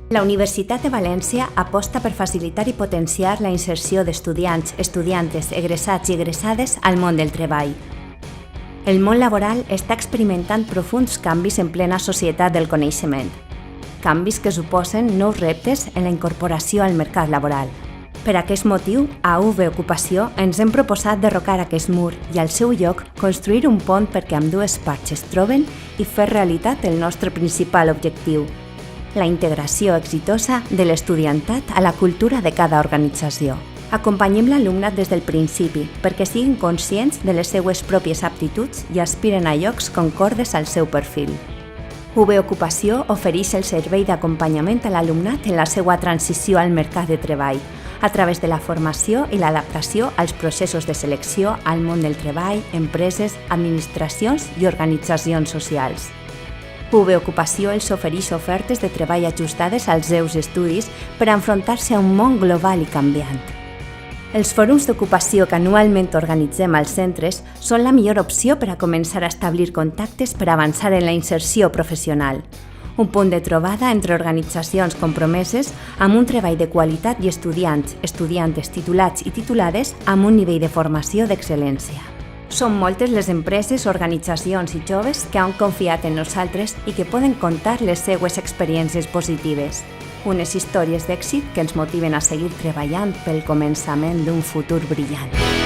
La Universitat de València aposta per facilitar i potenciar la inserció d'estudiants, estudiantes, egressats i egressades al món del treball. El món laboral està experimentant profunds canvis en plena societat del coneixement. Canvis que suposen nous reptes en la incorporació al mercat laboral. Per aquest motiu, a UV Ocupació ens hem proposat derrocar aquest mur i al seu lloc construir un pont perquè ambdues parts es troben i fer realitat el nostre principal objectiu, la integració exitosa de l'estudiantat a la cultura de cada organització. Acompanyem l'alumnat des del principi perquè siguin conscients de les seues pròpies aptituds i aspiren a llocs concordes al seu perfil. UV Ocupació ofereix el servei d'acompanyament a l'alumnat en la seva transició al mercat de treball, a través de la formació i l'adaptació als processos de selecció al món del treball, empreses, administracions i organitzacions socials. UV Ocupació els ofereix ofertes de treball ajustades als seus estudis per enfrontar-se a un món global i canviant. Els fòrums d'ocupació que anualment organitzem als centres són la millor opció per a començar a establir contactes per avançar en la inserció professional. Un punt de trobada entre organitzacions compromeses amb un treball de qualitat i estudiants, estudiantes titulats i titulades amb un nivell de formació d'excel·lència. Són moltes les empreses, organitzacions i joves que han confiat en nosaltres i que poden contar les seues experiències positives. Unes històries d'èxit que ens motiven a seguir treballant pel començament d'un futur brillant.